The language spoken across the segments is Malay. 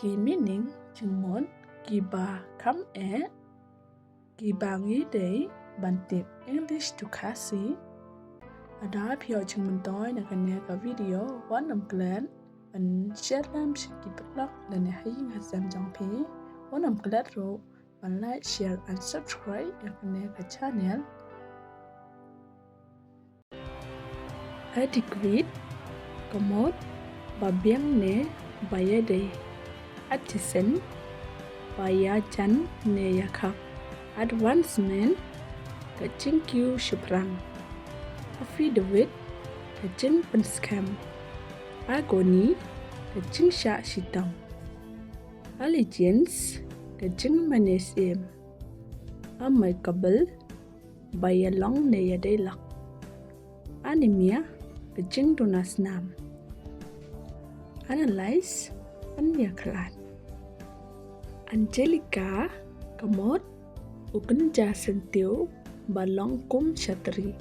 key meaning chừng mốt kỳ bà khám é kỳ bà nghĩ để bàn tiệp English to Cassie. Ở đó phía chừng mình tối là cái này cái video quá nằm kén bạn share làm sự kỳ bất lắc là này hay ngặt giảm trong phí quá nằm kén rồi bạn like share and subscribe ở cái này cái channel. Adequate komod babiang ne bayade artisan bayajan ne yakap advancement kacing Q Shiprang affidavit kacing penskam agony kacing sha shitang allegiance kacing manesim amicable bayalong ne yadelak anemia kacing donasnam analyze anyaklan Angelica kamot ukenja sentiu balong kum chatri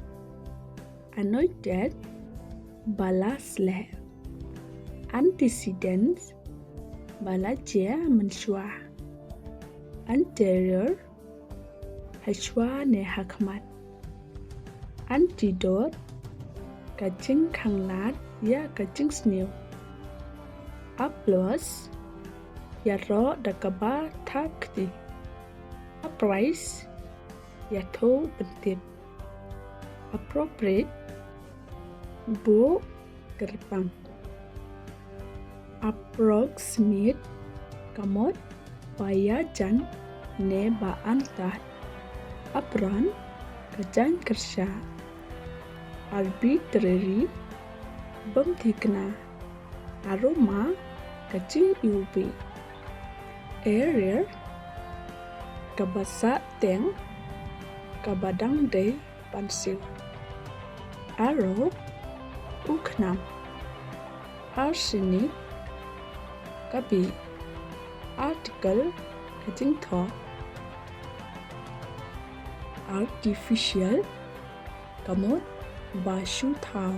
anointed balasle antecedents balajia mensua anterior hashwa ne hakmat antidote kacing khanglat ya kacing snew applause yaro dakaba takti uprise yatho bentip appropriate bu gerbang approximate kamot bayajan ne ba antat apron kajan kersha arbitrary bemthikna aroma kacing UV area kabasa teng kabadang de pansil arrow uknam arsenic kabi article kacing tho artificial kamot bashu thao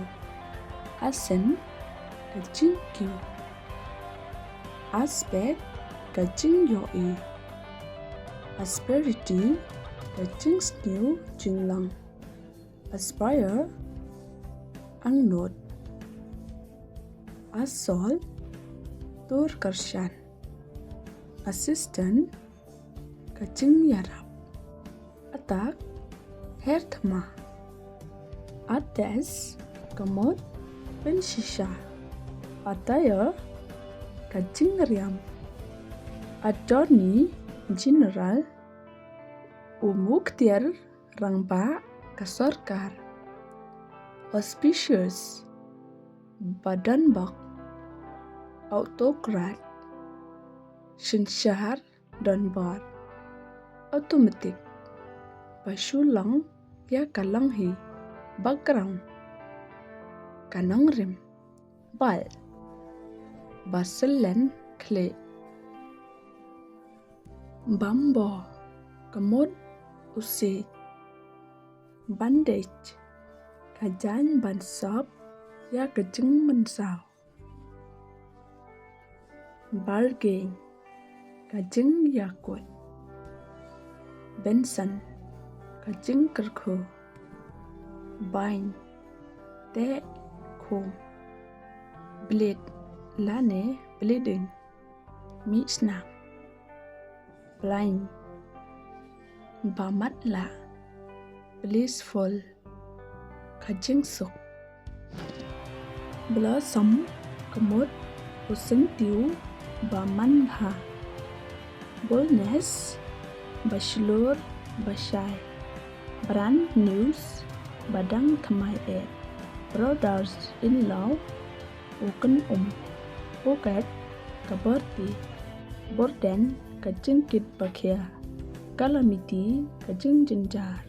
asen kacing Q aspect kacing yoi asperity kacing snew jinglang aspire angnot asol tur karshan assistant kacing yarap atak herthma ates kamot penshisha ataya kacing riam attorney general umuktir rangba kasorkar auspicious badan bak autocrat shinshahar dan bar automatic pasulang ya kalanghi background kanang rim bal Barcelona clay bambo kamot usi bandage kajan bansop ya kacing mensau bargain kacing yakut benson kacing kerku bind te kum blade lane bleeding misna blind bamatla blissful kacing suk blossom kamot usentiu bamanha boldness bachelor bashai brand news badang thamai brothers in law uken pocket kabarti borden kacing kit bakhia calamity kacing jenjar